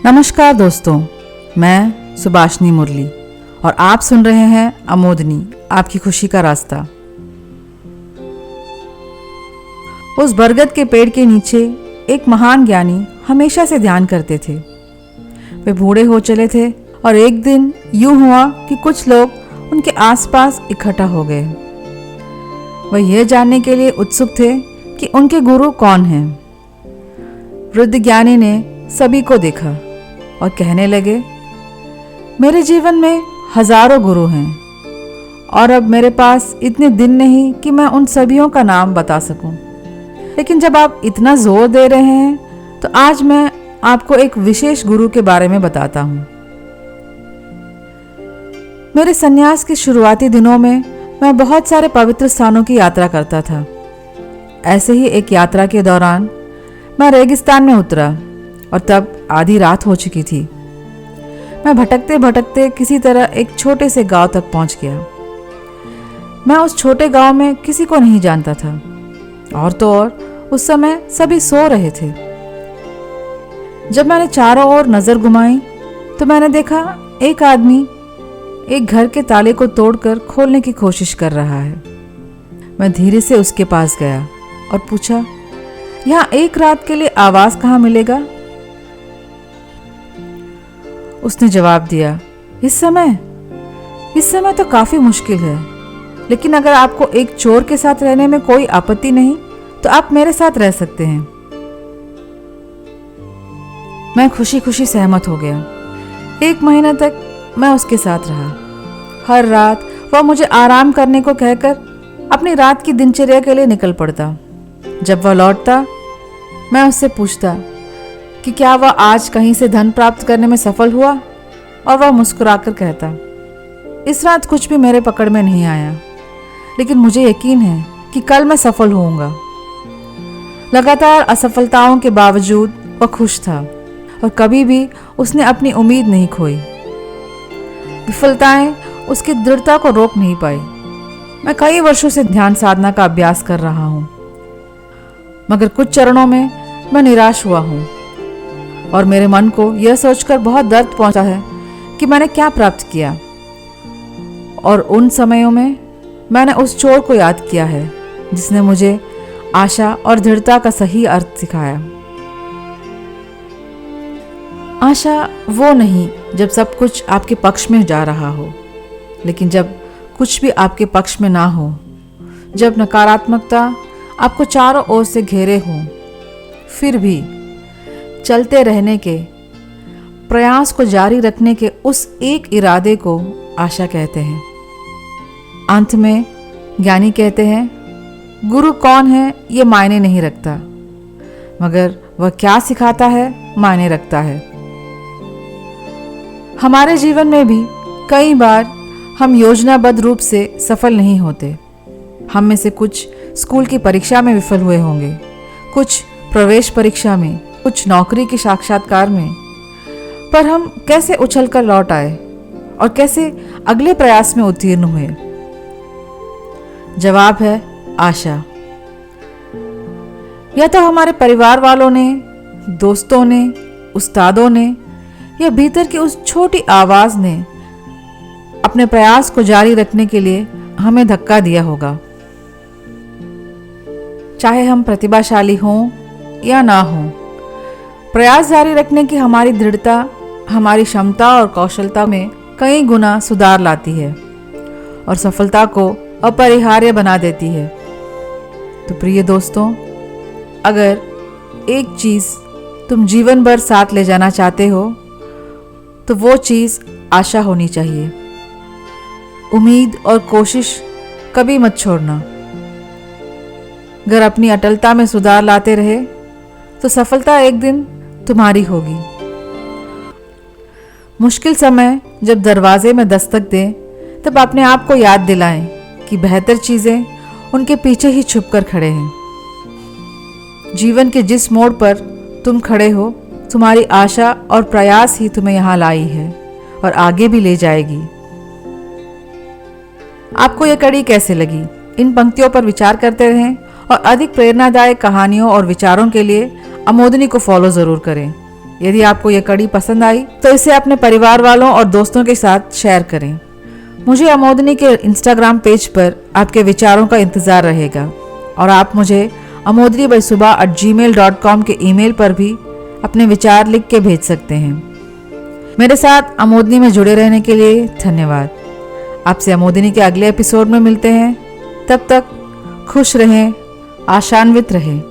नमस्कार दोस्तों, मैं सुभाषिनी मुरली और आप सुन रहे हैं अमोदनी, आपकी खुशी का रास्ता। उस बरगद के पेड़ के नीचे एक महान ज्ञानी हमेशा से ध्यान करते थे। वे बूढ़े हो चले थे और एक दिन यूं हुआ कि कुछ लोग उनके आसपास इकट्ठा हो गए। वह यह जानने के लिए उत्सुक थे कि उनके गुरु कौन हैं। वृद्ध ज्ञानी ने सभी को देखा और कहने लगे, मेरे जीवन में हजारों गुरु हैं और अब मेरे पास इतने दिन नहीं कि मैं उन सभियों का नाम बता सकूं। लेकिन जब आप इतना जोर दे रहे हैं तो आज मैं आपको एक विशेष गुरु के बारे में बताता हूं। मेरे सन्यास के शुरुआती दिनों में मैं बहुत सारे पवित्र स्थानों की यात्रा करता था। ऐसे ही एक यात्रा के दौरान मैं रेगिस्तान में उतरा और तब आधी रात हो चुकी थी। मैं भटकते भटकते किसी तरह एक छोटे से गांव तक पहुंच गया। मैं उस छोटे गांव में किसी को नहीं जानता था और तो और उस समय सभी सो रहे थे। जब मैंने चारों ओर नजर घुमाई तो मैंने देखा एक आदमी एक घर के ताले को तोड़कर खोलने की कोशिश कर रहा है। मैं धीरे से उसके पास गया और पूछा, यहाँ एक रात के लिए आवास कहाँ मिलेगा? उसने जवाब दिया, इस समय तो काफी मुश्किल है, लेकिन अगर आपको एक चोर के साथ रहने में कोई आपत्ति नहीं तो आप मेरे साथ रह सकते हैं। मैं खुशी खुशी सहमत हो गया। 1 महीना तक मैं उसके साथ रहा। हर रात वह मुझे आराम करने को कहकर अपनी रात की दिनचर्या के लिए निकल पड़ता। जब वह लौटता मैं उससे पूछता कि क्या वह आज कहीं से धन प्राप्त करने में सफल हुआ, और वह मुस्कुराकर कहता, इस रात कुछ भी मेरे पकड़ में नहीं आया, लेकिन मुझे यकीन है कि कल मैं सफल होऊंगा। लगातार असफलताओं के बावजूद वह खुश था और कभी भी उसने अपनी उम्मीद नहीं खोई। विफलताएं उसकी दृढ़ता को रोक नहीं पाई। मैं कई वर्षों से ध्यान साधना का अभ्यास कर रहा हूं, मगर कुछ चरणों में मैं निराश हुआ हूं और मेरे मन को यह सोचकर बहुत दर्द पहुंचा है कि मैंने क्या प्राप्त किया। और उन समयों में मैंने उस चोर को याद किया है जिसने मुझे आशा और दृढ़ता का सही अर्थ सिखाया। आशा वो नहीं जब सब कुछ आपके पक्ष में जा रहा हो, लेकिन जब कुछ भी आपके पक्ष में ना हो, जब नकारात्मकता आपको चारों ओर से घेरे हो, फिर भी चलते रहने के, प्रयास को जारी रखने के उस एक इरादे को आशा कहते हैं। अंत में ज्ञानी कहते हैं, गुरु कौन है ये मायने नहीं रखता, मगर वह क्या सिखाता है मायने रखता है। हमारे जीवन में भी कई बार हम योजनाबद्ध रूप से सफल नहीं होते। हम में से कुछ स्कूल की परीक्षा में विफल हुए होंगे, कुछ प्रवेश परीक्षा में, कुछ नौकरी के साक्षात्कार में, पर हम कैसे उछलकर लौट आए और कैसे अगले प्रयास में उत्तीर्ण हुए? जवाब है आशा। या तो हमारे परिवार वालों ने, दोस्तों ने, उस्तादों ने या भीतर की उस छोटी आवाज ने अपने प्रयास को जारी रखने के लिए हमें धक्का दिया होगा। चाहे हम प्रतिभाशाली हों या ना हों, प्रयास जारी रखने की हमारी दृढ़ता हमारी क्षमता और कौशलता में कई गुना सुधार लाती है और सफलता को अपरिहार्य बना देती है। तो प्रिय दोस्तों, अगर एक चीज़ तुम जीवन भर साथ ले जाना चाहते हो तो वो चीज़ आशा होनी चाहिए। उम्मीद और कोशिश कभी मत छोड़ना। अगर अपनी अटलता में सुधार लाते रहे तो सफलता एक दिन तुम्हारी होगी। मुश्किल समय जब दरवाजे में दस्तक दें तब अपने आप को याद दिलाएं कि बेहतर चीजें उनके पीछे ही छुपकर खड़े हैं। जीवन के जिस मोड़ पर तुम खड़े हो, तुम्हारी आशा और प्रयास ही तुम्हें यहाँ लाई है और आगे भी ले जाएगी। आपको यह कड़ी कैसे लगी? इन पंक्तियों पर विचार करते रहें और अधिक प्रेरणादायक कहानियों और विचारों के लिए अमोदनी को फॉलो जरूर करें। यदि आपको ये कड़ी पसंद आई तो इसे अपने परिवार वालों और दोस्तों के साथ शेयर करें। मुझे अमोदनी के इंस्टाग्राम पेज पर आपके विचारों का इंतज़ार रहेगा और आप मुझे amodri@gmail.com के ईमेल पर भी अपने विचार लिख के भेज सकते हैं। मेरे साथ अमोदनी में जुड़े रहने के लिए धन्यवाद। आपसे अमोदनी के अगले एपिसोड में मिलते हैं। तब तक खुश रहें, आशान्वित रहें।